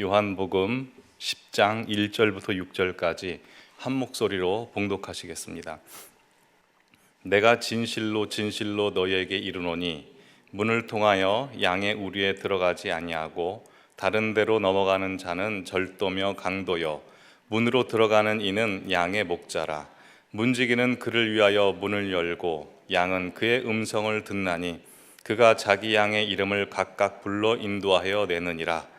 요한복음 10장 1절부터 6절까지 한 목소리로 봉독하시겠습니다. 내가 진실로 진실로 너희에게 이르노니 문을 통하여 양의 우리에 들어가지 아니하고 다른 데로 넘어가는 자는 절도며 강도요 문으로 들어가는 이는 양의 목자라. 문지기는 그를 위하여 문을 열고 양은 그의 음성을 듣나니 그가 자기 양의 이름을 각각 불러 인도하여 내느니라.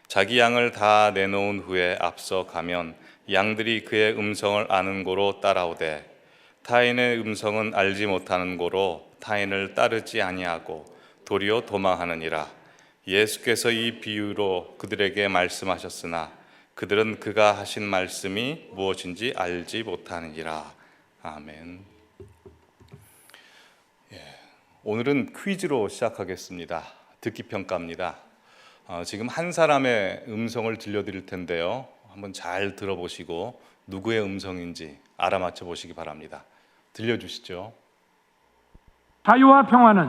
자기 양을 다 내놓은 후에 앞서 가면 양들이 그의 음성을 아는 고로 따라오되 타인의 음성은 알지 못하는 고로 타인을 따르지 아니하고 도리어 도망하느니라. 예수께서 이 비유로 그들에게 말씀하셨으나 그들은 그가 하신 말씀이 무엇인지 알지 못하느니라. 아멘. 오늘은 퀴즈로 시작하겠습니다. 듣기 평가입니다. 지금 한 사람의 음성을 들려드릴 텐데요. 한번 잘 들어보시고 누구의 음성인지 알아맞혀 보시기 바랍니다. 들려주시죠. 자유와 평화는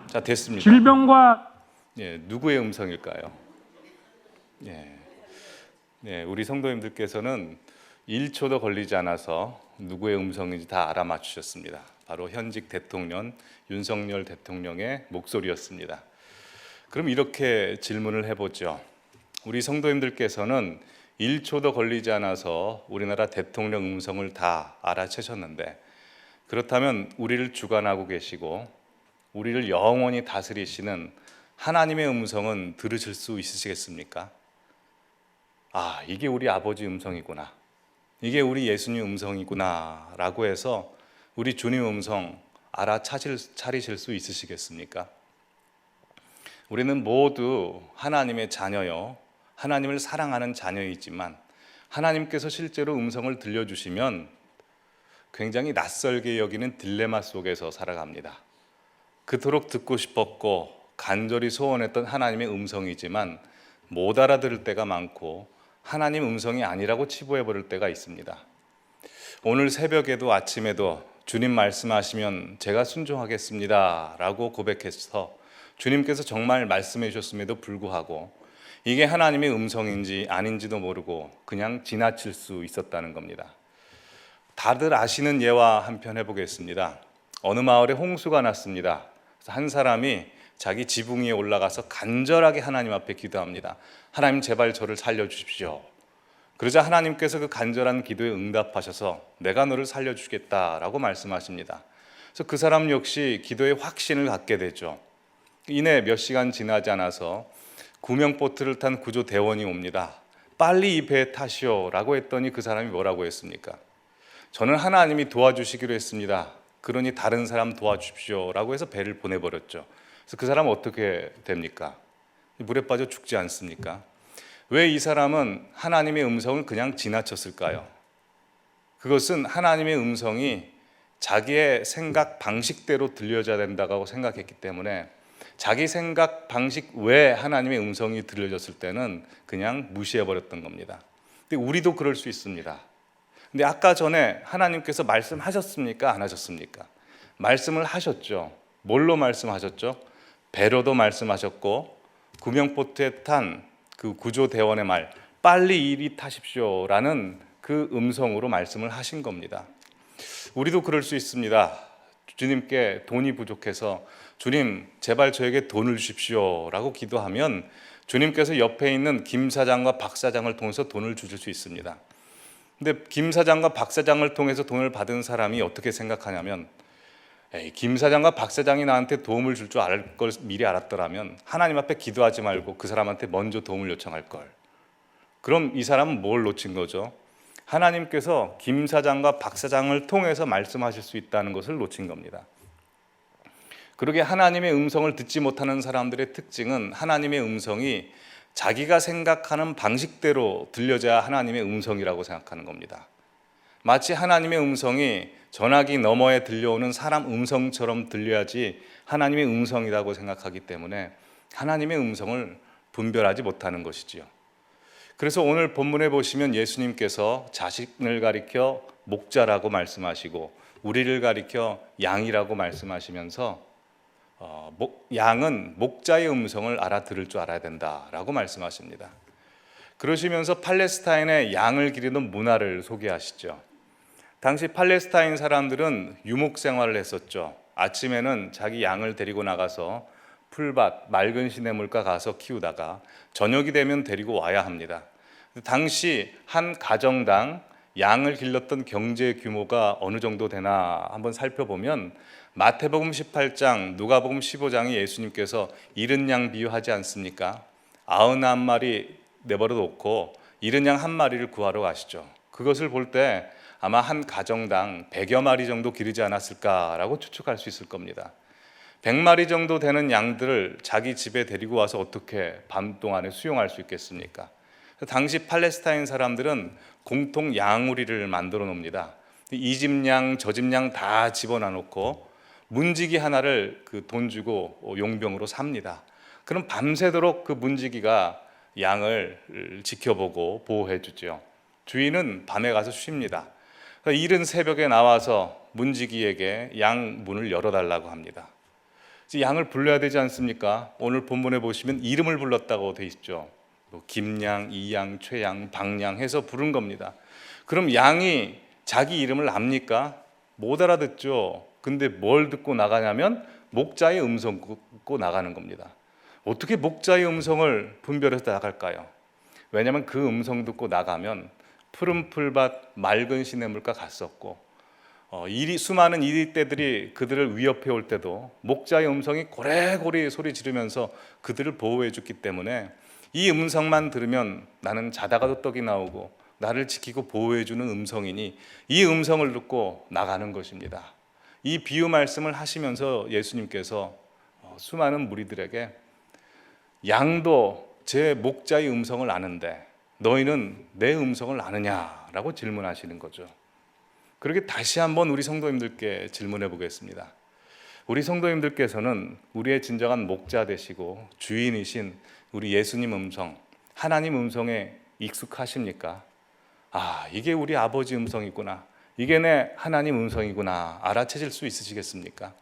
자, 됐습니다. 질병과 누구의 음성일까요? 우리 성도님들께서는 1초도 걸리지 않아서 누구의 음성인지 다 알아맞추셨습니다. 바로 현직 대통령 윤석열 대통령의 목소리였습니다. 그럼 이렇게 질문을 해보죠. 우리 성도님들께서는 1초도 걸리지 않아서 우리나라 대통령 음성을 다 알아채셨는데, 그렇다면 우리를 주관하고 계시고 우리를 영원히 다스리시는 하나님의 음성은 들으실 수 있으시겠습니까? 아, 이게 우리 아버지 음성이구나, 이게 우리 예수님 음성이구나 라고 해서 우리 주님 음성 알아차리실 수 있으시겠습니까? 우리는 모두 하나님의 자녀요, 하나님을 사랑하는 자녀이지만 하나님께서 실제로 음성을 들려주시면 굉장히 낯설게 여기는 딜레마 속에서 살아갑니다. 그토록 듣고 싶었고 간절히 소원했던 하나님의 음성이지만 못 알아들을 때가 많고 하나님 음성이 아니라고 치부해버릴 때가 있습니다. 오늘 새벽에도 아침에도 주님 말씀하시면 제가 순종하겠습니다 라고 고백해서 주님께서 정말 말씀해 주셨음에도 불구하고 이게 하나님의 음성인지 아닌지도 모르고 그냥 지나칠 수 있었다는 겁니다. 다들 아시는 예화 한 편 해보겠습니다. 어느 마을에 홍수가 났습니다. 그래서 한 사람이 자기 지붕 위에 올라가서 간절하게 하나님 앞에 기도합니다. 하나님, 제발 저를 살려주십시오. 그러자 하나님께서 그 간절한 기도에 응답하셔서 내가 너를 살려주겠다라고 말씀하십니다. 그래서 그 사람 역시 기도에 확신을 갖게 되죠. 이내 몇 시간 지나지 않아서 구명보트를 탄 구조대원이 옵니다. 빨리 이 배에 타시오라고 했더니 그 사람이 뭐라고 했습니까? 저는 하나님이 도와주시기로 했습니다. 그러니 다른 사람 도와주십시오라고 해서 배를 보내버렸죠. 그래서 그 사람은 어떻게 됩니까? 물에 빠져 죽지 않습니까? 왜 이 사람은 하나님의 음성을 그냥 지나쳤을까요? 그것은 하나님의 음성이 자기의 생각 방식대로 들려져야 된다고 생각했기 때문에 자기 생각 방식 외에 하나님의 음성이 들려졌을 때는 그냥 무시해버렸던 겁니다. 근데 우리도 그럴 수 있습니다. 근데 아까 전에 하나님께서 말씀하셨습니까? 안 하셨습니까? 말씀을 하셨죠. 뭘로 말씀하셨죠? 배로도 말씀하셨고 구명보트에 탄 그 구조대원의 말, 빨리 이리 타십시오라는 그 음성으로 말씀을 하신 겁니다. 우리도 그럴 수 있습니다. 주님께 돈이 부족해서 주님 제발 저에게 돈을 주십시오 라고 기도하면 주님께서 옆에 있는 김 사장과 박 사장을 통해서 돈을 주실 수 있습니다. 근데 김 사장과 박 사장을 통해서 돈을 받은 사람이 어떻게 생각하냐면, 김 사장과 박 사장이 나한테 도움을 줄 줄 알 걸 미리 알았더라면 하나님 앞에 기도하지 말고 그 사람한테 먼저 도움을 요청할 걸. 그럼 이 사람은 뭘 놓친 거죠? 하나님께서 김 사장과 박 사장을 통해서 말씀하실 수 있다는 것을 놓친 겁니다. 그러게 하나님의 음성을 듣지 못하는 사람들의 특징은 하나님의 음성이 자기가 생각하는 방식대로 들려져야 하나님의 음성이라고 생각하는 겁니다. 마치 하나님의 음성이 전화기 너머에 들려오는 사람 음성처럼 들려야지 하나님의 음성이라고 생각하기 때문에 하나님의 음성을 분별하지 못하는 것이지요. 그래서 오늘 본문에 보시면 예수님께서 자신을 가리켜 목자라고 말씀하시고 우리를 가리켜 양이라고 말씀하시면서 양은 목자의 음성을 알아들을 줄 알아야 된다라고 말씀하십니다. 그러시면서 팔레스타인의 양을 기르는 문화를 소개하시죠. 당시 팔레스타인 사람들은 유목 생활을 했었죠. 아침에는 자기 양을 데리고 나가서 풀밭, 맑은 시냇물가 가서 키우다가 저녁이 되면 데리고 와야 합니다. 당시 한 가정당 양을 길렀던 경제 규모가 어느 정도 되나 한번 살펴보면 마태복음 18장, 누가복음 15장이 예수님께서 잃은 양 비유하지 않습니까? 99마리 내버려 놓고 잃은 양 한 마리를 구하러 가시죠. 그것을 볼 때 아마 한 가정당 100여 마리 정도 기르지 않았을까라고 추측할 수 있을 겁니다. 100마리 정도 되는 양들을 자기 집에 데리고 와서 어떻게 밤 동안에 수용할 수 있겠습니까? 당시 팔레스타인 사람들은 공통 양우리를 만들어 놓습니다. 이 집 양, 저 집 양 다 집어넣어 놓고 문지기 하나를 그 돈 주고 용병으로 삽니다. 그럼 밤새도록 그 문지기가 양을 지켜보고 보호해 주죠. 주인은 밤에 가서 쉽니다. 이른 새벽에 나와서 문지기에게 양 문을 열어달라고 합니다. 양을 불러야 되지 않습니까? 오늘 본문에 보시면 이름을 불렀다고 돼 있죠. 김양, 이양, 최양, 박양 해서 부른 겁니다. 그럼 양이 자기 이름을 압니까? 못 알아듣죠. 근데 뭘 듣고 나가냐면 목자의 음성 듣고 나가는 겁니다. 어떻게 목자의 음성을 분별해서 나갈까요? 왜냐하면 그 음성 듣고 나가면 푸른 풀밭, 맑은 시냇물가 갔었고 수많은 이리떼들이 그들을 위협해 올 때도 목자의 음성이 고래고래 소리 지르면서 그들을 보호해 줬기 때문에 이 음성만 들으면 나는 자다가도 떡이 나오고 나를 지키고 보호해 주는 음성이니 이 음성을 듣고 나가는 것입니다. 이 비유 말씀을 하시면서 예수님께서 수많은 무리들에게 양도 제 목자의 음성을 아는데 너희는 내 음성을 아느냐라고 질문하시는 거죠. 그렇게 다시 한번 우리 성도님들께 질문해 보겠습니다. 우리 성도님들께서는 우리의 진정한 목자 되시고 주인이신 우리 예수님 음성, 하나님 음성에 익숙하십니까? 이게 우리 아버지 음성이구나, 이게 내 하나님 음성이구나 알아채실 수 있으시겠습니까?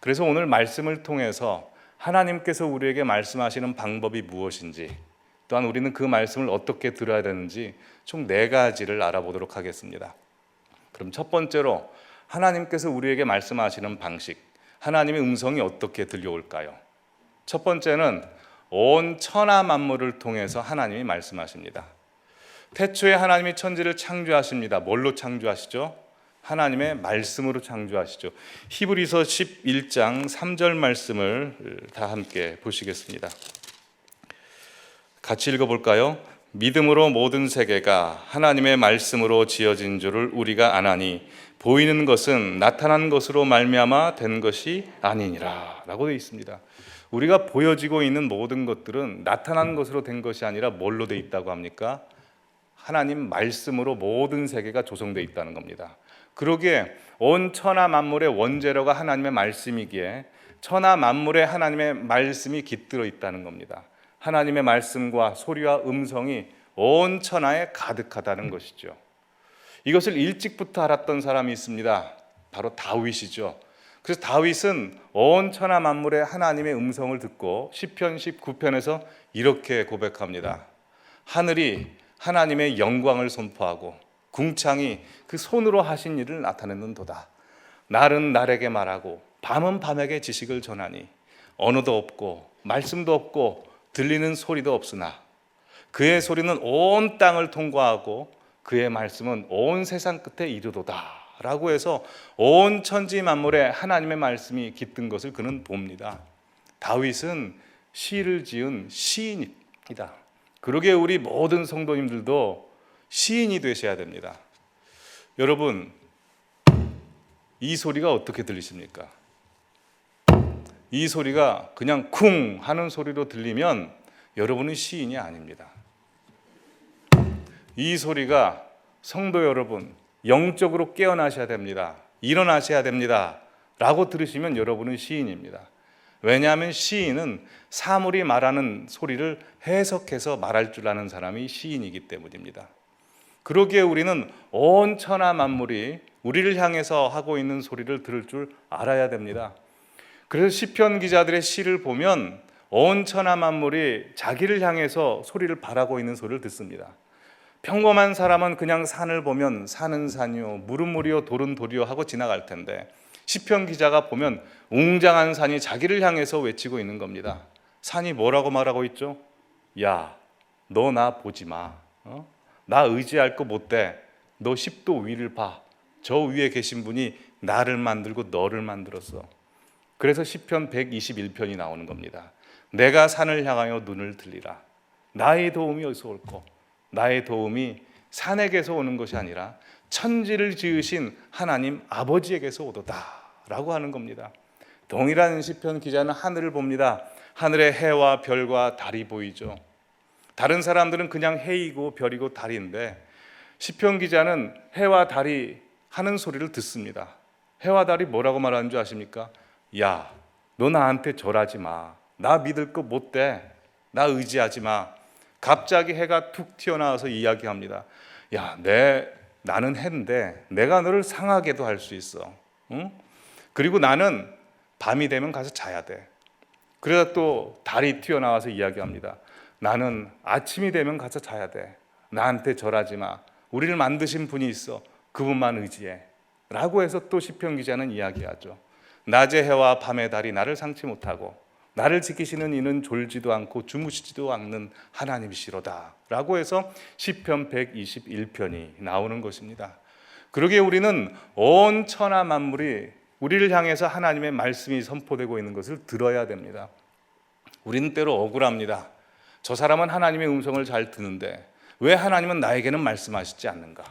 그래서 오늘 말씀을 통해서 하나님께서 우리에게 말씀하시는 방법이 무엇인지, 또한 우리는 그 말씀을 어떻게 들어야 되는지 총 4가지를 알아보도록 하겠습니다. 그럼 첫 번째로 하나님께서 우리에게 말씀하시는 방식, 하나님의 음성이 어떻게 들려올까요? 첫 번째는 온 천하 만물을 통해서 하나님이 말씀하십니다. 태초에 하나님이 천지를 창조하십니다. 뭘로 창조하시죠? 하나님의 말씀으로 창조하시죠. 히브리서 11장 3절 말씀을 다 함께 보시겠습니다. 같이 읽어볼까요? 믿음으로 모든 세계가 하나님의 말씀으로 지어진 줄을 우리가 아나니 보이는 것은 나타난 것으로 말미암아 된 것이 아니니라 라고 되어 있습니다. 우리가 보여지고 있는 모든 것들은 나타난 것으로 된 것이 아니라 뭘로 되어 있다고 합니까? 하나님 말씀으로 모든 세계가 조성되어 있다는 겁니다. 그러기에 온 천하 만물의 원재료가 하나님의 말씀이기에 천하 만물에 하나님의 말씀이 깃들어 있다는 겁니다. 하나님의 말씀과 소리와 음성이 온 천하에 가득하다는 것이죠. 이것을 일찍부터 알았던 사람이 있습니다. 바로 다윗이죠. 그래서 다윗은 온 천하 만물에 하나님의 음성을 듣고 시편 19편에서 이렇게 고백합니다. 하늘이 하나님의 영광을 선포하고 궁창이 그 손으로 하신 일을 나타내는도다. 날은 날에게 말하고 밤은 밤에게 지식을 전하니 언어도 없고 말씀도 없고 들리는 소리도 없으나 그의 소리는 온 땅을 통과하고 그의 말씀은 온 세상 끝에 이르도다 라고 해서 온 천지 만물에 하나님의 말씀이 깃든 것을 그는 봅니다. 다윗은 시를 지은 시인이다. 그러게 우리 모든 성도님들도 시인이 되셔야 됩니다. 여러분, 이 소리가 어떻게 들리십니까? 이 소리가 그냥 쿵 하는 소리로 들리면 여러분은 시인이 아닙니다. 이 소리가 성도 여러분 영적으로 깨어나셔야 됩니다. 일어나셔야 됩니다 라고 들으시면 여러분은 시인입니다. 왜냐하면 시인은 사물이 말하는 소리를 해석해서 말할 줄 아는 사람이 시인이기 때문입니다. 그러기에 우리는 온 천하 만물이 우리를 향해서 하고 있는 소리를 들을 줄 알아야 됩니다. 그래서 시편 기자들의 시를 보면 온 천하 만물이 자기를 향해서 소리를 바라고 있는 소리를 듣습니다. 평범한 사람은 그냥 산을 보면 산은 산이요 물은 물이요 돌은 돌이요 하고 지나갈 텐데, 시편 기자가 보면 웅장한 산이 자기를 향해서 외치고 있는 겁니다. 산이 뭐라고 말하고 있죠? 야, 너 나 보지 마. 나 의지할 거 못 돼. 너 10도 위를 봐. 저 위에 계신 분이 나를 만들고 너를 만들었어. 그래서 시편 121편이 나오는 겁니다. 내가 산을 향하여 눈을 들리라. 나의 도움이 어디서 올꼬? 나의 도움이 산에게서 오는 것이 아니라 천지를 지으신 하나님 아버지에게서 오도다 라고 하는 겁니다. 동일한 시편 기자는 하늘을 봅니다. 하늘에 해와 별과 달이 보이죠. 다른 사람들은 그냥 해이고 별이고 달인데, 시편 기자는 해와 달이 하는 소리를 듣습니다. 해와 달이 뭐라고 말하는 줄 아십니까? 야, 너 나한테 절하지 마. 나 믿을 거 못 돼. 나 의지하지 마. 갑자기 해가 툭 튀어나와서 이야기합니다. 야, 나는 해인데 내가 너를 상하게도 할 수 있어. 응? 그리고 나는 밤이 되면 가서 자야 돼. 그러다 또 달이 튀어나와서 이야기합니다. 나는 아침이 되면 가서 자야 돼. 나한테 절하지 마. 우리를 만드신 분이 있어. 그분만 의지해. 라고 해서 또 시편 기자는 이야기하죠. 낮의 해와 밤의 달이 나를 상치 못하고 나를 지키시는 이는 졸지도 않고 주무시지도 않는 하나님이시로다 라고 해서 시편 121편이 나오는 것입니다. 그러기에 우리는 온 천하 만물이 우리를 향해서 하나님의 말씀이 선포되고 있는 것을 들어야 됩니다. 우리는 때로 억울합니다. 저 사람은 하나님의 음성을 잘 듣는데 왜 하나님은 나에게는 말씀하시지 않는가?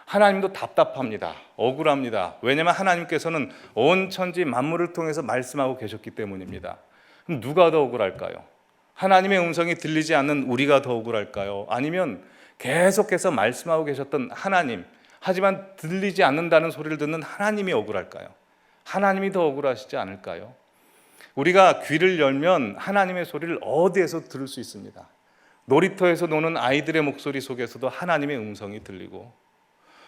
하나님도 답답합니다. 억울합니다. 왜냐하면 하나님께서는 온 천지 만물을 통해서 말씀하고 계셨기 때문입니다. 그럼 누가 더 억울할까요? 하나님의 음성이 들리지 않는 우리가 더 억울할까요? 아니면 계속해서 말씀하고 계셨던 하나님, 하지만 들리지 않는다는 소리를 듣는 하나님이 억울할까요? 하나님이 더 억울하시지 않을까요? 우리가 귀를 열면 하나님의 소리를 어디에서 들을 수 있습니다. 놀이터에서 노는 아이들의 목소리 속에서도 하나님의 음성이 들리고,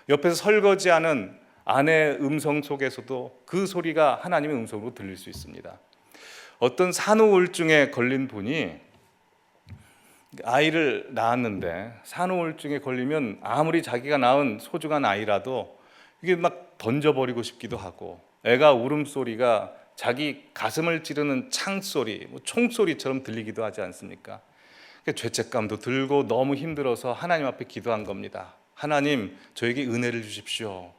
옆에서 설거지하는 아내의 음성 속에서도 그 소리가 하나님의 음성으로 들릴 수 있습니다. 어떤 산후우울증에 걸린 분이 아이를 낳았는데, 산후우울증에 걸리면 아무리 자기가 낳은 소중한 아이라도 이게 막 던져버리고 싶기도 하고, 애가 울음소리가 자기 가슴을 찌르는 창소리, 총소리처럼 들리기도 하지 않습니까? 죄책감도 들고 너무 힘들어서 하나님 앞에 기도한 겁니다. 하나님, 저에게 은혜를 주십시오.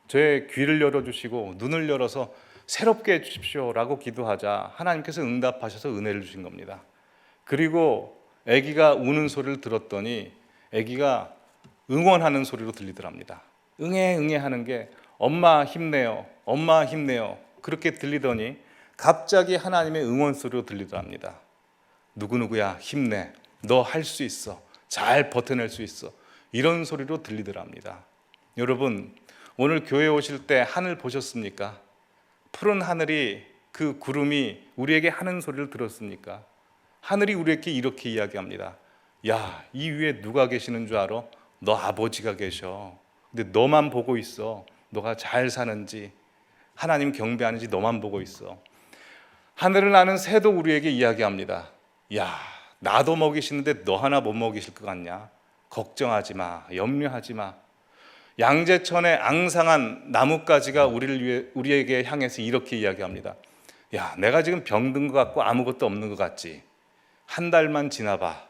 저의 귀를 열어주시고 눈을 열어서 새롭게 해주십시오 라고 기도하자 하나님께서 응답하셔서 은혜를 주신 겁니다. 그리고 아기가 우는 소리를 들었더니 아기가 응원하는 소리로 들리더랍니다. 응애 응애 하는 게 엄마 힘내요, 엄마 힘내요 그렇게 들리더니 갑자기 하나님의 응원 소리로 들리더랍니다. 누구누구야 힘내, 너 할 수 있어, 잘 버텨낼 수 있어, 이런 소리로 들리더랍니다. 여러분, 오늘 교회 오실 때 하늘 보셨습니까? 푸른 하늘이, 그 구름이 우리에게 하는 소리를 들었습니까? 하늘이 우리에게 이렇게 이야기합니다. 야, 이 위에 누가 계시는 줄 알아? 너 아버지가 계셔. 근데 너만 보고 있어. 너가 잘 사는지, 하나님 경배하는지 너만 보고 있어. 하늘을 나는 새도 우리에게 이야기합니다. 야, 나도 먹이시는데 너 하나 못 먹이실 것 같냐? 걱정하지 마, 염려하지 마. 양재천의 앙상한 나뭇가지가 우리에게 향해서 이렇게 이야기합니다. 야, 내가 지금 병든 것 같고 아무것도 없는 것 같지? 한 달만 지나봐.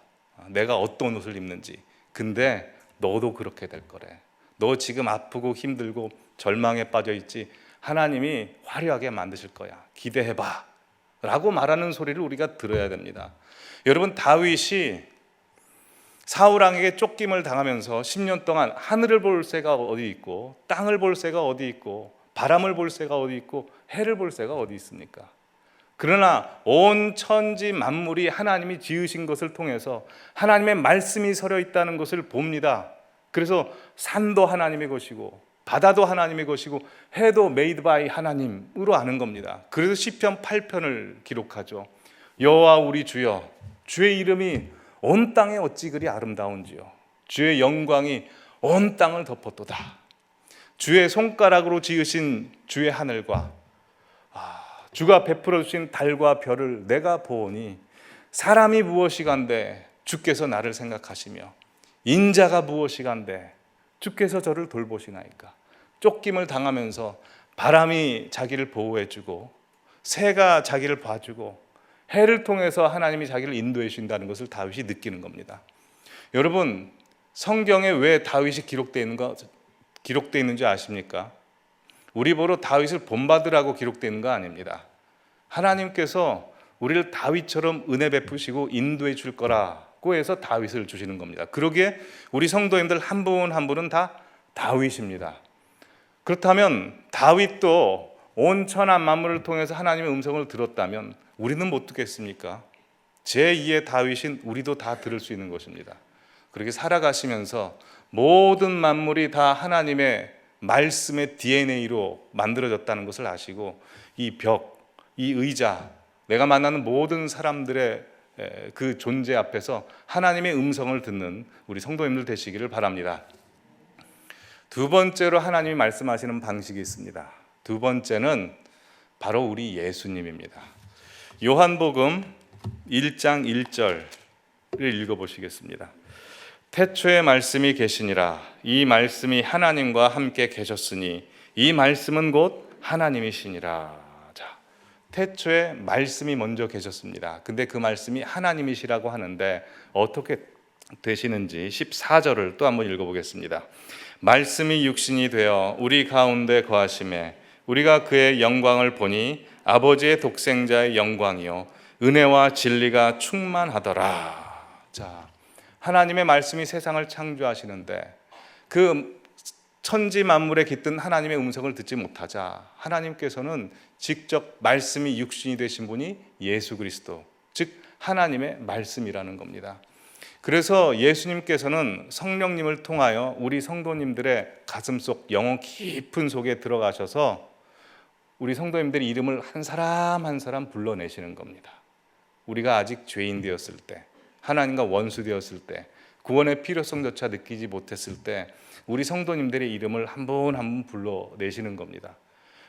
내가 어떤 옷을 입는지. 근데 너도 그렇게 될 거래. 너 지금 아프고 힘들고 절망에 빠져 있지? 하나님이 화려하게 만드실 거야. 기대해봐 라고 말하는 소리를 우리가 들어야 됩니다. 여러분, 다윗이 사울왕에게 쫓김을 당하면서 10년 동안 하늘을 볼 새가 어디 있고, 땅을 볼 새가 어디 있고, 바람을 볼 새가 어디 있고, 해를 볼 새가 어디 있습니까? 그러나 온 천지 만물이 하나님이 지으신 것을 통해서 하나님의 말씀이 서려 있다는 것을 봅니다. 그래서 산도 하나님의 것이고 바다도 하나님의 것이고 해도 메이드 바이 하나님으로 아는 겁니다. 그래서 시편 8편을 기록하죠. 여호와 우리 주여, 주의 이름이 온 땅에 어찌 그리 아름다운지요. 주의 영광이 온 땅을 덮었도다. 주의 손가락으로 지으신 주의 하늘과 주가 베풀어 주신 달과 별을 내가 보오니 사람이 무엇이간데 주께서 나를 생각하시며 인자가 무엇이간데 주께서 저를 돌보시나이까. 쫓김을 당하면서 바람이 자기를 보호해주고 새가 자기를 봐주고 해를 통해서 하나님이 자기를 인도해 주신다는 것을 다윗이 느끼는 겁니다. 여러분, 성경에 왜 다윗이 기록되어 있는지 아십니까? 우리 보러 다윗을 본받으라고 기록되어 있는 거 아닙니다. 하나님께서 우리를 다윗처럼 은혜 베푸시고 인도해 줄 거라고 해서 다윗을 주시는 겁니다. 그러기에 우리 성도님들 한 분 한 분은 다 다윗입니다. 그렇다면 다윗도 온 천하 만물을 통해서 하나님의 음성을 들었다면 우리는 못 듣겠습니까? 제2의 다윗인 우리도 다 들을 수 있는 것입니다. 그렇게 살아가시면서 모든 만물이 다 하나님의 말씀의 DNA로 만들어졌다는 것을 아시고 이 벽, 이 의자, 내가 만나는 모든 사람들의 그 존재 앞에서 하나님의 음성을 듣는 우리 성도님들 되시기를 바랍니다. 두 번째로 하나님이 말씀하시는 방식이 있습니다. 두 번째는 바로 우리 예수님입니다. 요한복음 1장 1절을 읽어보시겠습니다. 태초에 말씀이 계시니라. 이 말씀이 하나님과 함께 계셨으니 이 말씀은 곧 하나님이시니라. 자, 태초에 말씀이 먼저 계셨습니다. 근데 그 말씀이 하나님이시라고 하는데 어떻게 되시는지 14절을 또 한번 읽어보겠습니다. 말씀이 육신이 되어 우리 가운데 거하심에 우리가 그의 영광을 보니 아버지의 독생자의 영광이요 은혜와 진리가 충만하더라. 자, 하나님의 말씀이 세상을 창조하시는데 그 천지 만물에 깃든 하나님의 음성을 듣지 못하자 하나님께서는 직접 말씀이 육신이 되신 분이 예수 그리스도, 즉 하나님의 말씀이라는 겁니다. 그래서 예수님께서는 성령님을 통하여 우리 성도님들의 가슴속 영혼 깊은 속에 들어가셔서 우리 성도님들의 이름을 한 사람 한 사람 불러내시는 겁니다. 우리가 아직 죄인 되었을 때, 하나님과 원수 되었을 때, 구원의 필요성조차 느끼지 못했을 때 우리 성도님들의 이름을 한 분 한 분 불러내시는 겁니다.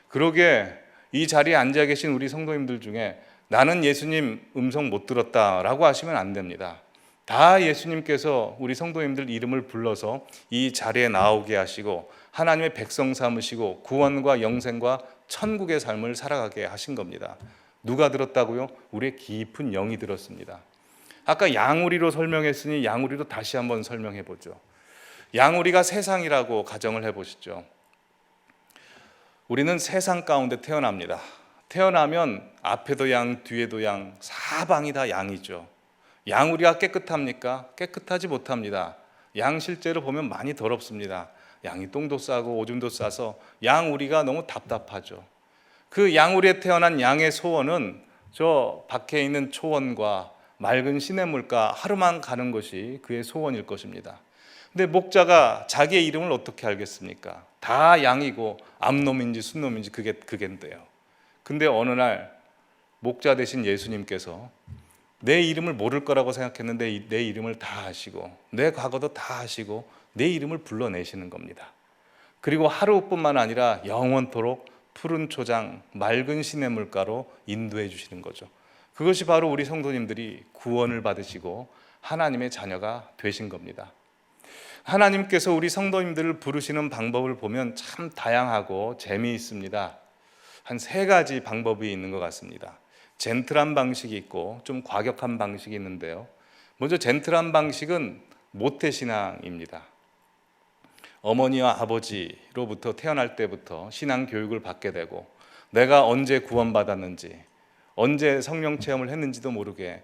그러게 이 자리에 앉아 계신 우리 성도님들 중에 나는 예수님 음성 못 들었다라고 하시면 안 됩니다. 다 예수님께서 우리 성도님들 이름을 불러서 이 자리에 나오게 하시고 하나님의 백성 삼으시고 구원과 영생과 천국의 삶을 살아가게 하신 겁니다. 누가 들었다고요? 우리의 깊은 영이 들었습니다. 아까 양우리로 설명했으니 양우리로 다시 한번 설명해 보죠. 양우리가 세상이라고 가정을 해보시죠. 우리는 세상 가운데 태어납니다. 태어나면 앞에도 양, 뒤에도 양, 사방이 다 양이죠. 양우리가 깨끗합니까? 깨끗하지 못합니다. 양 실제로 보면 많이 더럽습니다. 양이 똥도 싸고 오줌도 싸서 양우리가 너무 답답하죠. 그 양우리에 태어난 양의 소원은 저 밖에 있는 초원과 맑은 시냇물가 하루만 가는 것이 그의 소원일 것입니다. 근데 목자가 자기의 이름을 어떻게 알겠습니까? 다 양이고 암놈인지 순놈인지 그게인데요. 근데 어느 날 목자 되신 예수님께서 내 이름을 모를 거라고 생각했는데 내 이름을 다 아시고 내 과거도 다 아시고 내 이름을 불러내시는 겁니다. 그리고 하루뿐만 아니라 영원토록 푸른 초장, 맑은 시냇물가로 인도해 주시는 거죠. 그것이 바로 우리 성도님들이 구원을 받으시고 하나님의 자녀가 되신 겁니다. 하나님께서 우리 성도님들을 부르시는 방법을 보면 참 다양하고 재미있습니다. 한 3가지 방법이 있는 것 같습니다. 젠틀한 방식이 있고 좀 과격한 방식이 있는데요. 먼저 젠틀한 방식은 모태신앙입니다. 어머니와 아버지로부터 태어날 때부터 신앙 교육을 받게 되고 내가 언제 구원받았는지 언제 성령 체험을 했는지도 모르게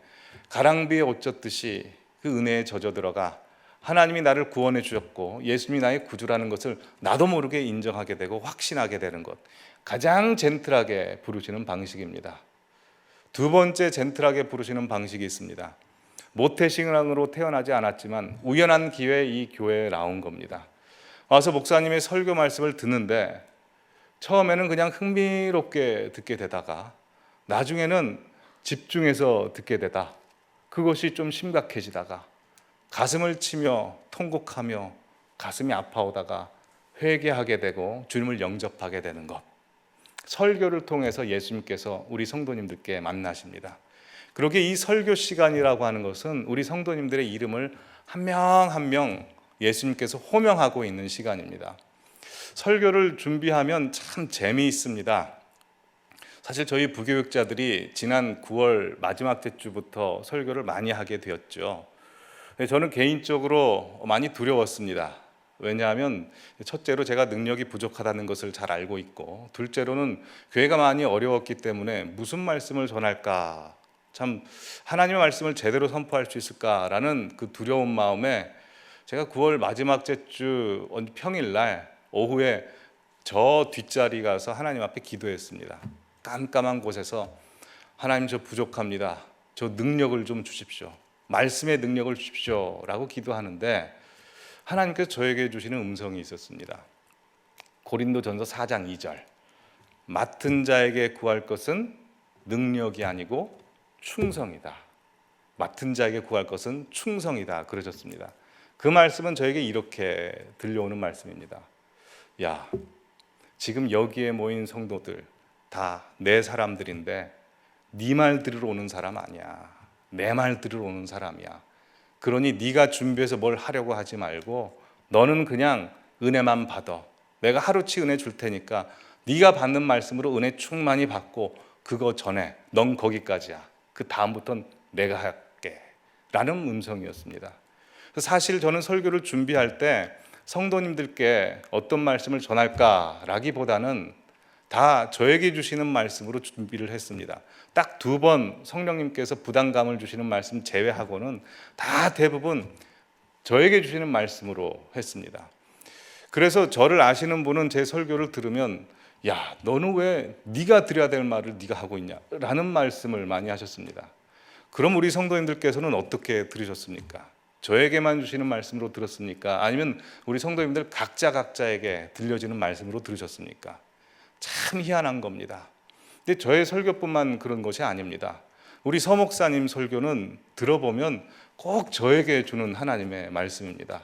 가랑비에 옷 젖듯이 그 은혜에 젖어 들어가 하나님이 나를 구원해 주셨고 예수님이 나의 구주라는 것을 나도 모르게 인정하게 되고 확신하게 되는 것, 가장 젠틀하게 부르시는 방식입니다. 두 번째 젠틀하게 부르시는 방식이 있습니다. 모태신앙으로 태어나지 않았지만 우연한 기회에 이 교회에 나온 겁니다. 와서 목사님의 설교 말씀을 듣는데 처음에는 그냥 흥미롭게 듣게 되다가 나중에는 집중해서 듣게 되다 그것이 좀 심각해지다가 가슴을 치며 통곡하며 가슴이 아파오다가 회개하게 되고 주님을 영접하게 되는 것, 설교를 통해서 예수님께서 우리 성도님들께 만나십니다. 그러기에 이 설교 시간이라고 하는 것은 우리 성도님들의 이름을 한 명 한 명 예수님께서 호명하고 있는 시간입니다. 설교를 준비하면 참 재미있습니다. 사실 저희 부교육자들이 지난 9월 마지막 주부터 설교를 많이 하게 되었죠. 저는 개인적으로 많이 두려웠습니다. 왜냐하면 첫째로 제가 능력이 부족하다는 것을 잘 알고 있고, 둘째로는 교회가 많이 어려웠기 때문에 무슨 말씀을 전할까, 참 하나님의 말씀을 제대로 선포할 수 있을까라는 그 두려운 마음에 제가 9월 마지막 주 평일날 오후에 저 뒷자리 가서 하나님 앞에 기도했습니다. 깜깜한 곳에서 하나님, 저 부족합니다. 저 능력을 좀 주십시오. 말씀의 능력을 주십시오 라고 기도하는데 하나님께서 저에게 주시는 음성이 있었습니다. 고린도전서 4장 2절, 맡은 자에게 구할 것은 능력이 아니고 충성이다. 맡은 자에게 구할 것은 충성이다 그러셨습니다. 그 말씀은 저에게 이렇게 들려오는 말씀입니다. 야, 지금 여기에 모인 성도들 다 내 사람들인데 네 말 들으러 오는 사람 아니야. 내 말 들으러 오는 사람이야. 그러니 네가 준비해서 뭘 하려고 하지 말고 너는 그냥 은혜만 받아. 내가 하루치 은혜 줄 테니까 네가 받는 말씀으로 은혜 충만히 받고 그거 전해. 넌 거기까지야. 그 다음부터는 내가 할게 라는 음성이었습니다. 사실 저는 설교를 준비할 때 성도님들께 어떤 말씀을 전할까라기보다는 다 저에게 주시는 말씀으로 준비를 했습니다. 딱 2번 성령님께서 부담감을 주시는 말씀 제외하고는 다 대부분 저에게 주시는 말씀으로 했습니다. 그래서 저를 아시는 분은 제 설교를 들으면 야, 너는 왜 네가 드려야 될 말을 네가 하고 있냐 라는 말씀을 많이 하셨습니다. 그럼 우리 성도님들께서는 어떻게 들으셨습니까? 저에게만 주시는 말씀으로 들었습니까? 아니면 우리 성도님들 각자에게 들려지는 말씀으로 들으셨습니까? 참 희한한 겁니다. 근데 저의 설교뿐만 그런 것이 아닙니다. 우리 서 목사님 설교는 들어보면 꼭 저에게 주는 하나님의 말씀입니다.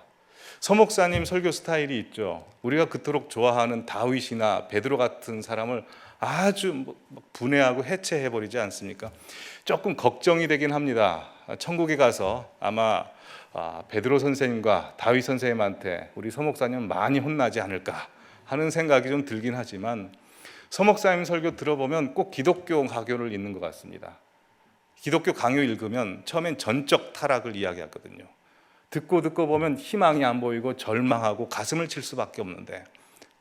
서 목사님 설교 스타일이 있죠. 우리가 그토록 좋아하는 다윗이나 베드로 같은 사람을 아주 분해하고 해체해버리지 않습니까? 조금 걱정이 되긴 합니다. 천국에 가서 아마 베드로 선생님과 다윗 선생님한테 우리 서 목사님은 많이 혼나지 않을까 하는 생각이 좀 들긴 하지만 서 목사님 설교 들어보면 꼭 기독교 강요를 읽는 것 같습니다. 기독교 강요 읽으면 처음엔 전적 타락을 이야기하거든요. 듣고 보면 희망이 안 보이고 절망하고 가슴을 칠 수밖에 없는데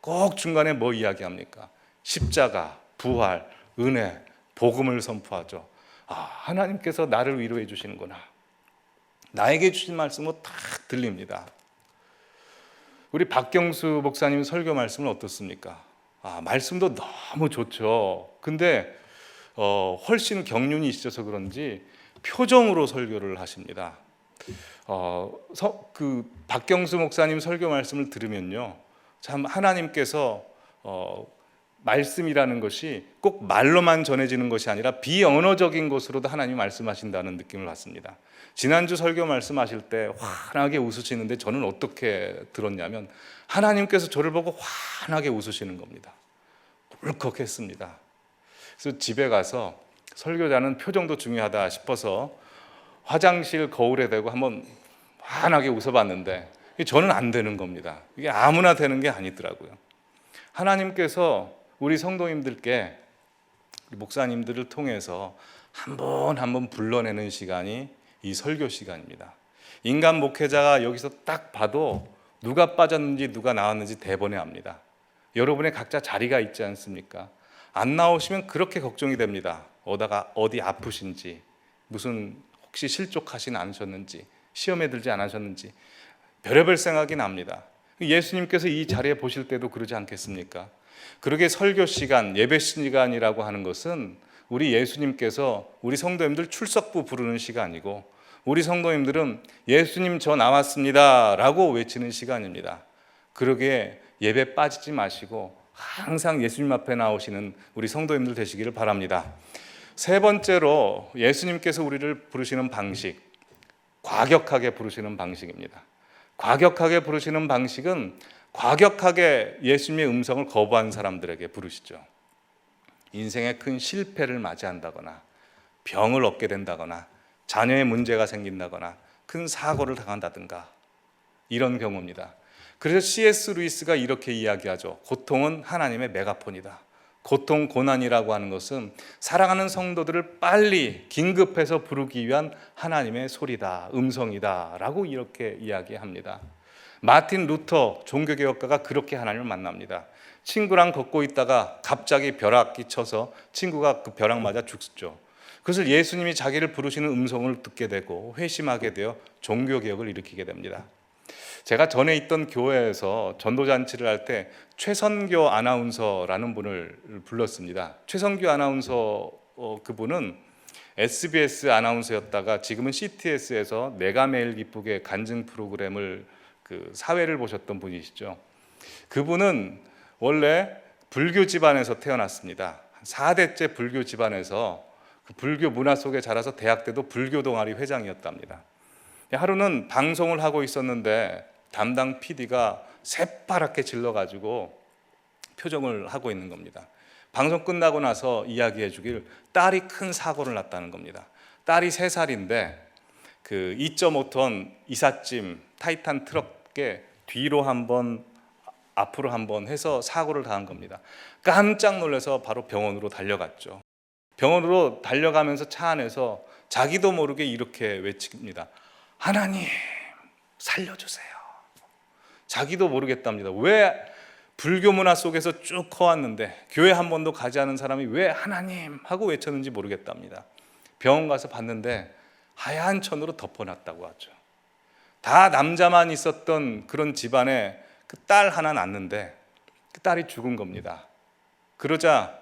꼭 중간에 뭐 이야기합니까? 십자가, 부활, 은혜, 복음을 선포하죠. 하나님께서 나를 위로해 주시는구나. 나에게 주신 말씀으로 딱 들립니다. 우리 박경수 목사님 설교 말씀은 어떻습니까? 말씀도 너무 좋죠. 근데 훨씬 경륜이 있어서 그런지 표정으로 설교를 하십니다. 그 박경수 목사님 설교 말씀을 들으면요, 참 하나님께서 말씀이라는 것이 꼭 말로만 전해지는 것이 아니라 비언어적인 것으로도 하나님이 말씀하신다는 느낌을 받습니다. 지난주 설교 말씀하실 때 환하게 웃으시는데 저는 어떻게 들었냐면 하나님께서 저를 보고 환하게 웃으시는 겁니다. 울컥했습니다. 그래서 집에 가서 설교자는 표정도 중요하다 싶어서 화장실 거울에 대고 한번 환하게 웃어봤는데 저는 안 되는 겁니다. 이게 아무나 되는 게 아니더라고요. 하나님께서 우리 성도님들께 목사님들을 통해서 한 번 한 번 불러내는 시간이 이 설교 시간입니다. 인간 목회자가 여기서 딱 봐도 누가 빠졌는지 누가 나왔는지 대번에 압니다. 여러분의 각자 자리가 있지 않습니까? 안 나오시면 그렇게 걱정이 됩니다. 어디 아프신지, 무슨 혹시 실족하진 않으셨는지, 시험에 들지 않으셨는지 별의별 생각이 납니다. 예수님께서 이 자리에 보실 때도 그러지 않겠습니까? 그러게 설교 시간, 예배 시간이라고 하는 것은 우리 예수님께서 우리 성도님들 출석부 부르는 시간이고 우리 성도님들은 예수님 저 나왔습니다 라고 외치는 시간입니다. 그러기에 예배 빠지지 마시고 항상 예수님 앞에 나오시는 우리 성도님들 되시기를 바랍니다. 세 번째로 예수님께서 우리를 부르시는 방식, 과격하게 부르시는 방식입니다. 과격하게 부르시는 방식은 과격하게 예수님의 음성을 거부한 사람들에게 부르시죠. 인생의 큰 실패를 맞이한다거나 병을 얻게 된다거나 자녀의 문제가 생긴다거나 큰 사고를 당한다든가 이런 경우입니다. 그래서 C.S. 루이스가 이렇게 이야기하죠. 고통은 하나님의 메가폰이다. 고통, 고난이라고 하는 것은 사랑하는 성도들을 빨리 긴급해서 부르기 위한 하나님의 소리다, 음성이다 라고 이렇게 이야기합니다. 마틴 루터 종교개혁가가 그렇게 하나님을 만납니다. 친구랑 걷고 있다가 갑자기 벼락이 쳐서 친구가 그 벼락 맞아 죽죠. 그것을 예수님이 자기를 부르시는 음성을 듣게 되고 회심하게 되어 종교개혁을 일으키게 됩니다. 제가 전에 있던 교회에서 전도잔치를 할 때 최선교 아나운서라는 분을 불렀습니다. 최선교 아나운서 그분은 SBS 아나운서였다가 지금은 CTS에서 내가 매일 기쁘게 간증 프로그램을 그 사회를 보셨던 분이시죠. 그분은 원래 불교 집안에서 태어났습니다. 4대째 불교 집안에서 그 불교 문화 속에 자라서 대학 때도 불교 동아리 회장이었답니다. 하루는 방송을 하고 있었는데 담당 PD가 새파랗게 질러가지고 표정을 하고 있는 겁니다. 방송 끝나고 나서 이야기해 주길 딸이 큰 사고를 났다는 겁니다. 딸이 3살인데 그 2.5톤 이삿짐 타이탄 트럭에 뒤로 한번 앞으로 한번 해서 사고를 당한 겁니다. 깜짝 놀라서 바로 병원으로 달려갔죠. 병원으로 달려가면서 차 안에서 자기도 모르게 이렇게 외칩니다. 하나님 살려주세요. 자기도 모르겠답니다. 왜 불교 문화 속에서 쭉 커왔는데 교회 한 번도 가지 않은 사람이 왜 하나님 하고 외쳤는지 모르겠답니다. 병원 가서 봤는데 하얀 천으로 덮어놨다고 하죠. 다 남자만 있었던 그런 집안에 그 딸 하나 낳는데 그 딸이 죽은 겁니다. 그러자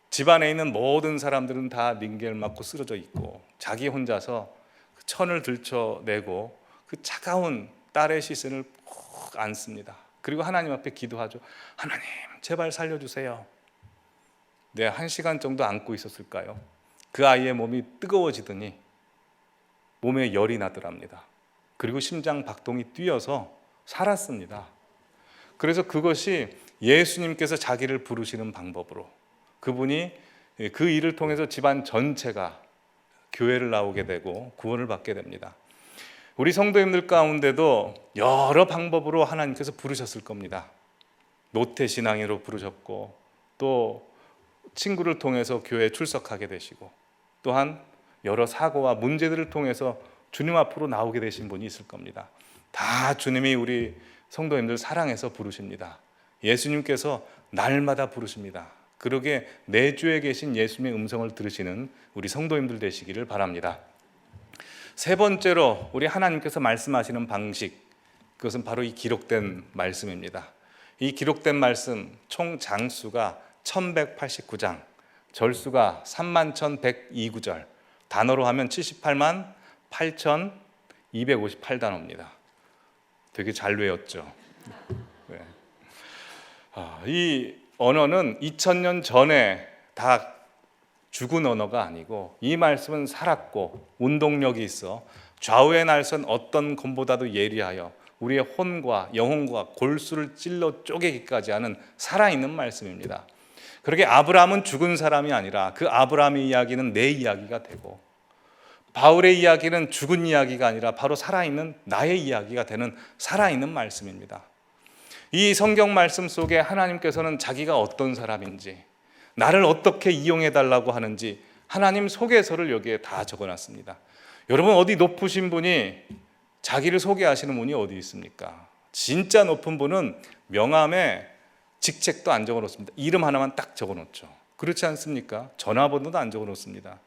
집안에 있는 모든 사람들은 다 링겔 맞고 쓰러져 있고 자기 혼자서 그 천을 들쳐내고 그 차가운 딸의 시선을 푹 안습니다. 그리고 하나님 앞에 기도하죠. 하나님 제발 살려주세요. 네, 1시간 정도 안고 있었을까요? 그 아이의 몸이 뜨거워지더니 몸에 열이 나더랍니다. 그리고 심장 박동이 뛰어서 살았습니다. 그래서 그것이 예수님께서 자기를 부르시는 방법으로 그분이 그 일을 통해서 집안 전체가 교회를 나오게 되고 구원을 받게 됩니다. 우리 성도님들 가운데도 여러 방법으로 하나님께서 부르셨을 겁니다. 노태신앙으로 부르셨고 또 친구를 통해서 교회에 출석하게 되시고 또한 여러 사고와 문제들을 통해서 주님 앞으로 나오게 되신 분이 있을 겁니다. 다 주님이 우리 성도님들 사랑해서 부르십니다. 예수님께서 날마다 부르십니다. 그러게 내주에 계신 예수님의 음성을 들으시는 우리 성도님들 되시기를 바랍니다. 세 번째로 우리 하나님께서 말씀하시는 방식, 그것은 바로 이 기록된 말씀입니다. 이 기록된 말씀 총 장수가 1189장, 절수가 31,102구절, 단어로 하면 78만 8,258단어입니다. 되게 잘 외웠죠. 네. 이 언어는 2000년 전에 다 죽은 언어가 아니고 이 말씀은 살았고 운동력이 있어 좌우의 날선 어떤 검보다도 예리하여 우리의 혼과 영혼과 골수를 찔러 쪼개기까지 하는 살아있는 말씀입니다. 그렇게 아브라함은 죽은 사람이 아니라 그 아브라함의 이야기는 내 이야기가 되고 바울의 이야기는 죽은 이야기가 아니라 바로 살아있는 나의 이야기가 되는 살아있는 말씀입니다. 이 성경 말씀 속에 하나님께서는 자기가 어떤 사람인지 나를 어떻게 이용해 달라고 하는지 하나님 소개서를 여기에 다 적어놨습니다. 여러분 어디 높으신 분이 자기를 소개하시는 분이 어디 있습니까? 진짜 높은 분은 명함에 직책도 안 적어놓습니다. 이름 하나만 딱 적어놓죠. 그렇지 않습니까? 전화번호도 안 적어놓습니다.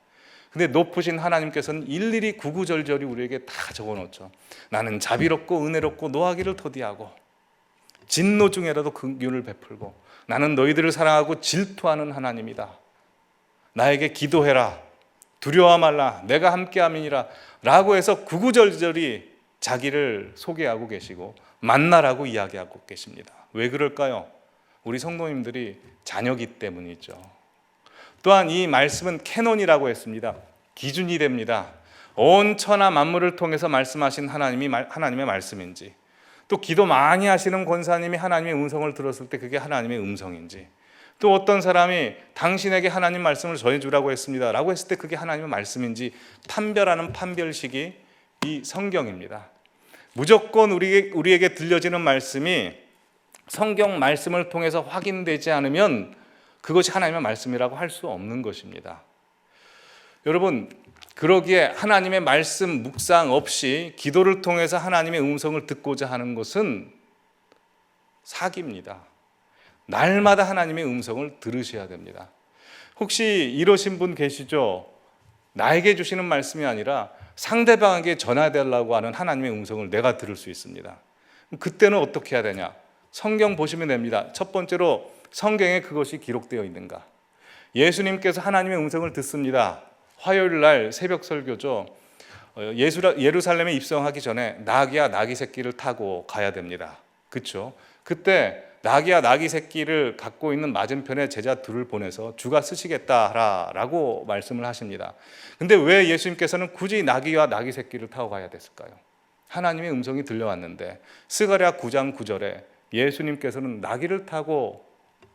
근데 높으신 하나님께서는 일일이 구구절절히 우리에게 다 적어놓죠. 나는 자비롭고 은혜롭고 노하기를 더디하고 진노 중에라도 긍휼을 베풀고 나는 너희들을 사랑하고 질투하는 하나님이다. 나에게 기도해라. 두려워 말라. 내가 함께함이니라. 라고 해서 구구절절히 자기를 소개하고 계시고 만나라고 이야기하고 계십니다. 왜 그럴까요? 우리 성도님들이 자녀기 때문이죠. 또한 이 말씀은 캐논이라고 했습니다. 기준이 됩니다. 온 천하 만물을 통해서 말씀하신 하나님의 말씀인지 또 기도 많이 하시는 권사님이 하나님의 음성을 들었을 때 그게 하나님의 음성인지 또 어떤 사람이 당신에게 하나님 말씀을 전해주라고 했습니다 라고 했을 때 그게 하나님의 말씀인지 판별하는 판별식이 이 성경입니다. 무조건 우리에게 들려지는 말씀이 성경 말씀을 통해서 확인되지 않으면 그것이 하나님의 말씀이라고 할 수 없는 것입니다. 여러분, 그러기에 하나님의 말씀 묵상 없이 기도를 통해서 하나님의 음성을 듣고자 하는 것은 사기입니다. 날마다 하나님의 음성을 들으셔야 됩니다. 혹시 이러신 분 계시죠? 나에게 주시는 말씀이 아니라 상대방에게 전해달라고 하는 하나님의 음성을 내가 들을 수 있습니다. 그때는 어떻게 해야 되냐? 성경 보시면 됩니다. 첫 번째로 성경에 그것이 기록되어 있는가? 예수님께서 하나님의 음성을 듣습니다. 화요일 날 새벽 설교죠. 예루살렘에 입성하기 전에 나귀와 나귀 새끼를 타고 가야 됩니다. 그렇죠? 그때 나귀와 나귀 새끼를 갖고 있는 맞은편에 제자 둘을 보내서 주가 쓰시겠다 하라라고 말씀을 하십니다. 근데 왜 예수님께서는 굳이 나귀와 나귀 새끼를 타고 가야 됐을까요? 하나님의 음성이 들려왔는데 스가랴 9장 9절에 예수님께서는 나귀를 타고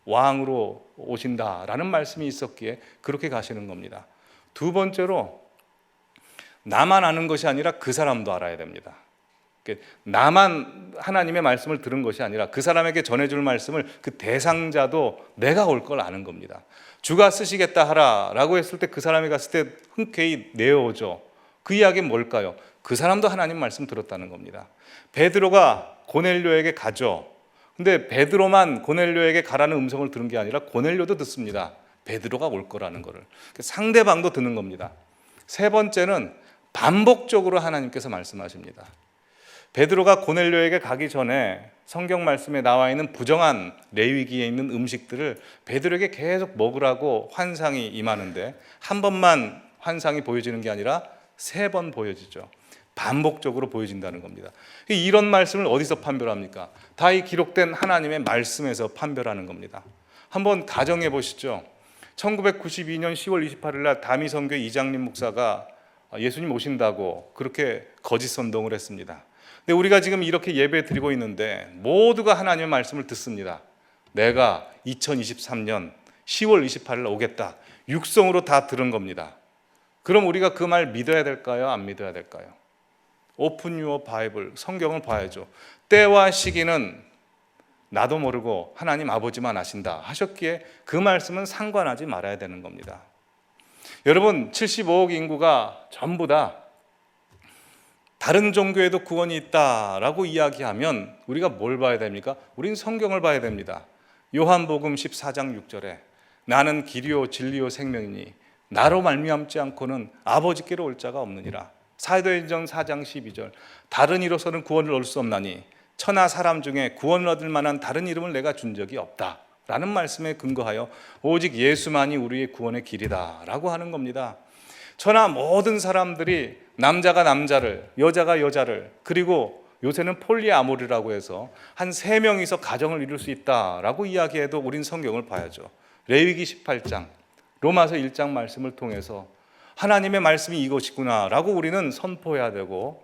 왕으로 오신다라는 말씀이 있었기에 그렇게 가시는 겁니다. 두 번째로 나만 아는 것이 아니라 그 사람도 알아야 됩니다. 나만 하나님의 말씀을 들은 것이 아니라 그 사람에게 전해줄 말씀을 그 대상자도 내가 올 걸 아는 겁니다. 주가 쓰시겠다 하라라고 했을 때 그 사람이 갔을 때 흔쾌히 내어오죠. 그 이야기는 뭘까요? 그 사람도 하나님 말씀 들었다는 겁니다. 베드로가 고넬료에게 가죠. 근데 베드로만 고넬료에게 가라는 음성을 들은 게 아니라 고넬료도 듣습니다. 베드로가 올 거라는 거를. 상대방도 듣는 겁니다. 세 번째는 반복적으로 하나님께서 말씀하십니다. 베드로가 고넬료에게 가기 전에 성경 말씀에 나와 있는 부정한 레위기에 있는 음식들을 베드로에게 계속 먹으라고 환상이 임하는데 한 번만 환상이 보여지는 게 아니라 3번 보여지죠. 반복적으로 보여진다는 겁니다. 이런 말씀을 어디서 판별합니까? 다 이 기록된 하나님의 말씀에서 판별하는 겁니다. 한번 가정해 보시죠. 1992년 10월 28일 날 다미선교 이장림 목사가 예수님 오신다고 그렇게 거짓 선동을 했습니다. 근데 우리가 지금 이렇게 예배 드리고 있는데 모두가 하나님의 말씀을 듣습니다. 내가 2023년 10월 28일 오겠다. 육성으로 다 들은 겁니다. 그럼 우리가 그 말 믿어야 될까요? 안 믿어야 될까요? 오픈 유어 바이블, 성경을 봐야죠. 때와 시기는 나도 모르고 하나님 아버지만 아신다 하셨기에 그 말씀은 상관하지 말아야 되는 겁니다. 여러분, 75억 인구가 전부 다 다른 종교에도 구원이 있다라고 이야기하면 우리가 뭘 봐야 됩니까? 우린 성경을 봐야 됩니다. 요한복음 14장 6절에 나는 길이요 진리요 생명이니 나로 말미암지 않고는 아버지께로 올 자가 없느니라. 사도행전 4장 12절 다른 이로서는 구원을 얻을 수 없나니 천하 사람 중에 구원을 얻을 만한 다른 이름을 내가 준 적이 없다 라는 말씀에 근거하여 오직 예수만이 우리의 구원의 길이다 라고 하는 겁니다. 천하 모든 사람들이 남자가 남자를, 여자가 여자를, 그리고 요새는 폴리아모르라고 해서 한 3명이서 가정을 이룰 수 있다라고 이야기해도 우린 성경을 봐야죠. 레위기 18장, 로마서 1장 말씀을 통해서 하나님의 말씀이 이것이구나 라고 우리는 선포해야 되고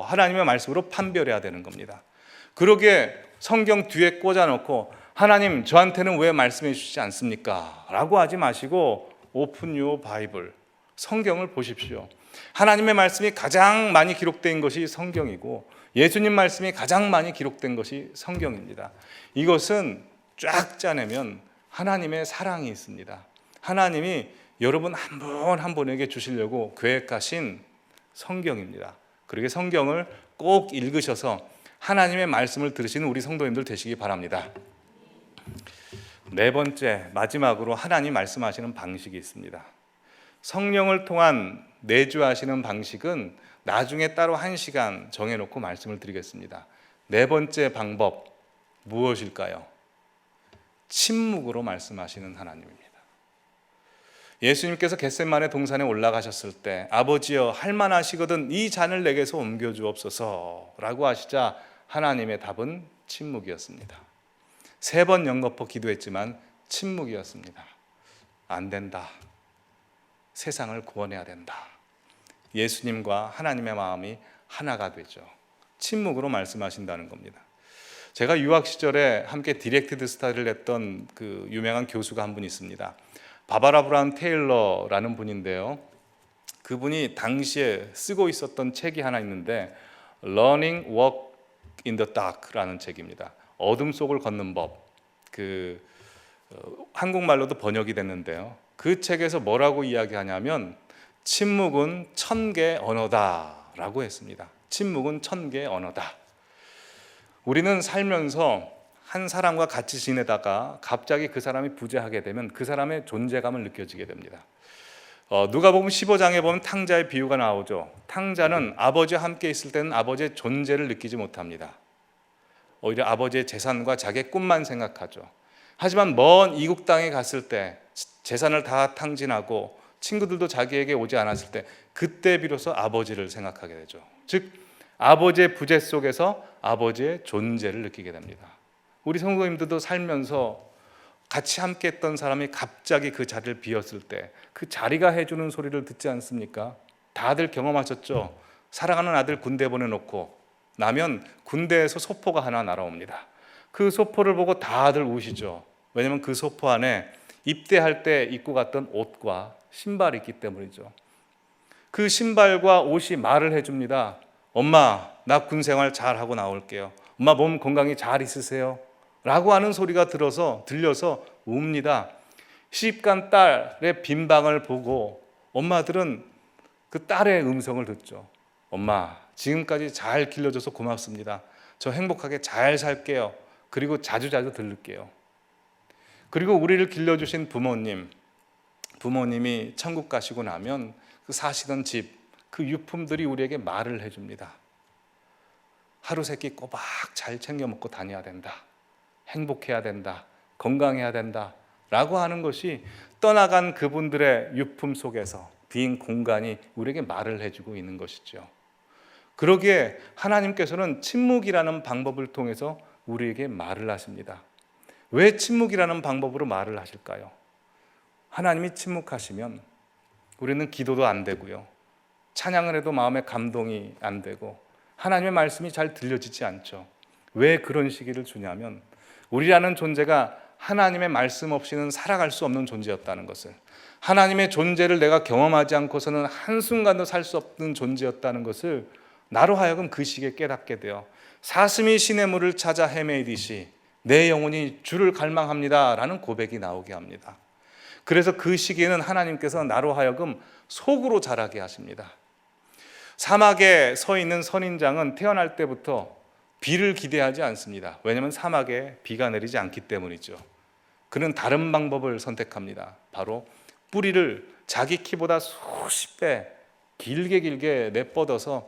하나님의 말씀으로 판별해야 되는 겁니다. 그러기에 성경 뒤에 꽂아놓고 하나님 저한테는 왜 말씀해 주시지 않습니까? 라고 하지 마시고 오픈 유어 바이블, 성경을 보십시오. 하나님의 말씀이 가장 많이 기록된 것이 성경이고 예수님 말씀이 가장 많이 기록된 것이 성경입니다. 이것은 쫙 짜내면 하나님의 사랑이 있습니다. 하나님이 여러분 한 분 한 분에게 주시려고 계획하신 성경입니다. 그러게 성경을 꼭 읽으셔서 하나님의 말씀을 들으시는 우리 성도님들 되시기 바랍니다. 네 번째, 마지막으로 하나님 말씀하시는 방식이 있습니다. 성령을 통한 내주하시는 방식은 나중에 따로 1시간 정해놓고 말씀을 드리겠습니다. 네 번째 방법 무엇일까요? 침묵으로 말씀하시는 하나님입니다. 예수님께서 겟세마네 동산에 올라가셨을 때 아버지여 할만하시거든 이 잔을 내게서 옮겨주옵소서 라고 하시자 하나님의 답은 침묵이었습니다. 3번 연거푸 기도했지만 침묵이었습니다. 안 된다. 세상을 구원해야 된다. 예수님과 하나님의 마음이 하나가 되죠. 침묵으로 말씀하신다는 겁니다. 제가 유학 시절에 함께 디렉티드 스타디를 했던 그 유명한 교수가 한 분 있습니다. 바바라 브라운 테일러라는 분인데요. 그분이 당시에 쓰고 있었던 책이 하나 있는데 Learning Walk in the Dark라는 책입니다. 어둠 속을 걷는 법. 한국말로도 번역이 됐는데요. 그 책에서 뭐라고 이야기하냐면 침묵은 1000개 언어다라고 했습니다. 침묵은 1000개 언어다. 우리는 살면서 한 사람과 같이 지내다가 갑자기 그 사람이 부재하게 되면 그 사람의 존재감을 느껴지게 됩니다. 누가복음 15장에 보면 탕자의 비유가 나오죠. 탕자는 아버지와 함께 있을 때는 아버지의 존재를 느끼지 못합니다. 오히려 아버지의 재산과 자기의 꿈만 생각하죠. 하지만 먼 이국 땅에 갔을 때 재산을 다 탕진하고 친구들도 자기에게 오지 않았을 때 그때 비로소 아버지를 생각하게 되죠. 즉 아버지의 부재 속에서 아버지의 존재를 느끼게 됩니다. 우리 성도님들도 살면서 같이 함께 했던 사람이 갑자기 그 자리를 비웠을 때 그 자리가 해주는 소리를 듣지 않습니까? 다들 경험하셨죠? 사랑하는 아들 군대 보내놓고 나면 군대에서 소포가 하나 날아옵니다. 그 소포를 보고 다들 우시죠. 왜냐하면 그 소포 안에 입대할 때 입고 갔던 옷과 신발이 있기 때문이죠. 그 신발과 옷이 말을 해줍니다. 엄마, 나 군 생활 잘 하고 나올게요. 엄마 몸 건강히 잘 있으세요? 라고 하는 소리가 들려서 웁니다. 시집간 딸의 빈방을 보고 엄마들은 그 딸의 음성을 듣죠. 엄마, 지금까지 잘 길러줘서 고맙습니다. 저 행복하게 잘 살게요. 그리고 자주자주 들를게요. 그리고 우리를 길러주신 부모님이 천국 가시고 나면 그 사시던 집, 그 유품들이 우리에게 말을 해줍니다. 하루 세끼 꼬박 잘 챙겨 먹고 다녀야 된다. 행복해야 된다. 건강해야 된다. 라고 하는 것이 떠나간 그분들의 유품 속에서 빈 공간이 우리에게 말을 해주고 있는 것이죠. 그러기에 하나님께서는 침묵이라는 방법을 통해서 우리에게 말을 하십니다. 왜 침묵이라는 방법으로 말을 하실까요? 하나님이 침묵하시면 우리는 기도도 안 되고요. 찬양을 해도 마음에 감동이 안 되고 하나님의 말씀이 잘 들려지지 않죠. 왜 그런 시기를 주냐면 우리라는 존재가 하나님의 말씀 없이는 살아갈 수 없는 존재였다는 것을, 하나님의 존재를 내가 경험하지 않고서는 한순간도 살 수 없는 존재였다는 것을 나로 하여금 그 시기에 깨닫게 되어 사슴이 시냇물을 찾아 헤매이듯이 내 영혼이 주를 갈망합니다 라는 고백이 나오게 합니다. 그래서 그 시기에는 하나님께서 나로 하여금 속으로 자라게 하십니다. 사막에 서 있는 선인장은 태어날 때부터 비를 기대하지 않습니다. 왜냐하면 사막에 비가 내리지 않기 때문이죠. 그는 다른 방법을 선택합니다. 바로 뿌리를 자기 키보다 수십 배 길게 내뻗어서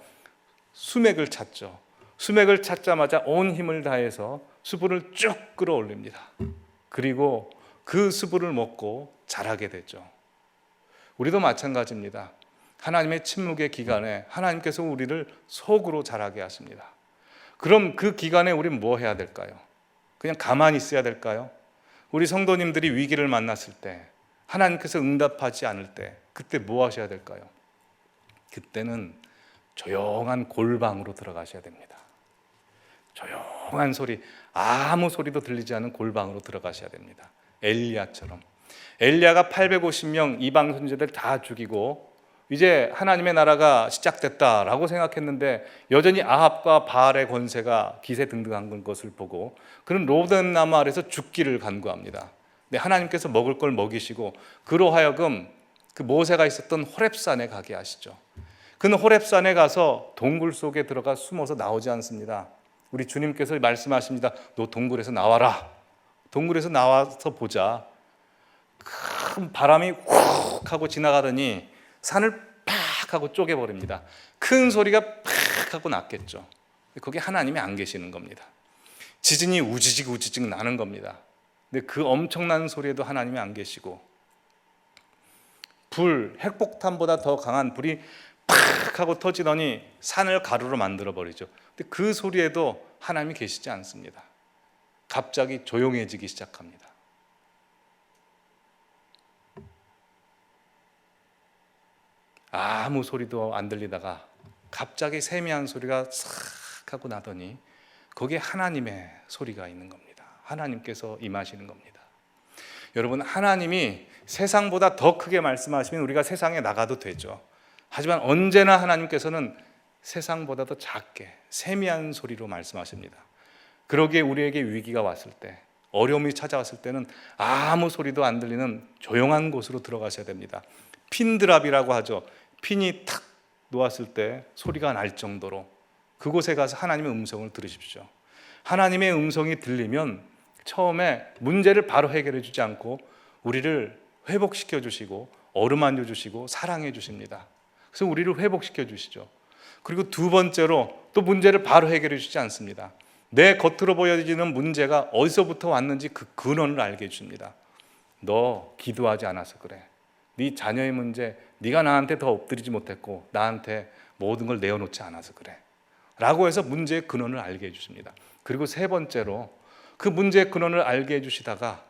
수맥을 찾죠. 수맥을 찾자마자 온 힘을 다해서 수분을 쭉 끌어올립니다. 그리고 그 수분을 먹고 자라게 되죠. 우리도 마찬가지입니다. 하나님의 침묵의 기간에 하나님께서 우리를 속으로 자라게 하십니다. 그럼 그 기간에 우리는 뭐 해야 될까요? 그냥 가만히 있어야 될까요? 우리 성도님들이 위기를 만났을 때, 하나님께서 응답하지 않을 때, 그때 뭐 하셔야 될까요? 그때는 조용한 골방으로 들어가셔야 됩니다. 조용한 소리, 아무 소리도 들리지 않는 골방으로 들어가셔야 됩니다. 엘리야처럼. 엘리야가 850명 이방 선지자들 다 죽이고 이제 하나님의 나라가 시작됐다라고 생각했는데 여전히 아합과 바알의 권세가 기세등등한 것을 보고 그는 로뎀나무 아래서 죽기를 간구합니다. 근데 하나님께서 먹을 걸 먹이시고 그로 하여금 그 모세가 있었던 호렙산에 가게 하시죠. 그는 호렙산에 가서 동굴 속에 들어가 숨어서 나오지 않습니다. 우리 주님께서 말씀하십니다. 너 동굴에서 나와라. 동굴에서 나와서 보자. 큰 바람이 훅 하고 지나가더니 산을 팍 하고 쪼개버립니다. 큰 소리가 팍 하고 났겠죠. 거기 하나님이 안 계시는 겁니다. 지진이 우지직 나는 겁니다. 근데 그 엄청난 소리에도 하나님이 안 계시고 핵폭탄보다 더 강한 불이 팍 하고 터지더니 산을 가루로 만들어 버리죠. 근데 그 소리에도 하나님이 계시지 않습니다. 갑자기 조용해지기 시작합니다. 아무 소리도 안 들리다가 갑자기 세미한 소리가 싹 하고 나더니 거기에 하나님의 소리가 있는 겁니다. 하나님께서 임하시는 겁니다. 여러분, 하나님이 세상보다 더 크게 말씀하시면 우리가 세상에 나가도 되죠. 하지만 언제나 하나님께서는 세상보다 더 작게 세미한 소리로 말씀하십니다. 그러기에 우리에게 위기가 왔을 때, 어려움이 찾아왔을 때는 아무 소리도 안 들리는 조용한 곳으로 들어가셔야 됩니다. 핀드랍이라고 하죠. 핀이 탁 놓았을 때 소리가 날 정도로 그곳에 가서 하나님의 음성을 들으십시오. 하나님의 음성이 들리면 처음에 문제를 바로 해결해 주지 않고 우리를 회복시켜 주시고 어루만져 주시고 사랑해 주십니다. 그래서 우리를 회복시켜 주시죠. 그리고 두 번째로 또 문제를 바로 해결해 주지 않습니다. 내 겉으로 보여지는 문제가 어디서부터 왔는지 그 근원을 알게 해줍니다. 너 기도하지 않아서 그래. 네 자녀의 문제, 네가 나한테 더 엎드리지 못했고 나한테 모든 걸 내어놓지 않아서 그래 라고 해서 문제의 근원을 알게 해주십니다. 그리고 세 번째로 그 문제의 근원을 알게 해주시다가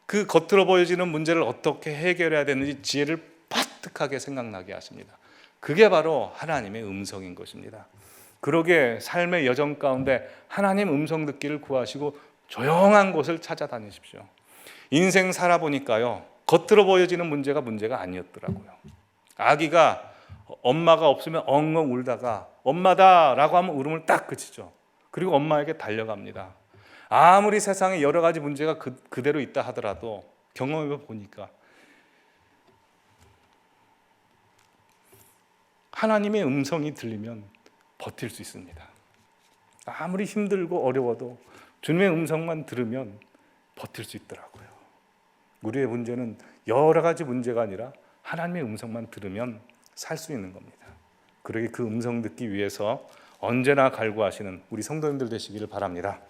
그 겉으로 보여지는 문제를 어떻게 해결해야 되는지 지혜를 파뜩하게 생각나게 하십니다. 그게 바로 하나님의 음성인 것입니다. 그러게 삶의 여정 가운데 하나님 음성 듣기를 구하시고 조용한 곳을 찾아다니십시오. 인생 살아보니까요, 겉으로 보여지는 문제가 아니었더라고요. 아기가 엄마가 없으면 엉엉 울다가 엄마다 라고 하면 울음을 딱 그치죠. 그리고 엄마에게 달려갑니다. 아무리 세상에 여러 가지 문제가 그대로 있다 하더라도 경험해 보니까 하나님의 음성이 들리면 버틸 수 있습니다. 아무리 힘들고 어려워도 주님의 음성만 들으면 버틸 수 있더라고요. 우리의 문제는 여러 가지 문제가 아니라 하나님의 음성만 들으면 살 수 있는 겁니다. 그러기 그 음성 듣기 위해서 언제나 갈구하시는 우리 성도님들 되시기를 바랍니다.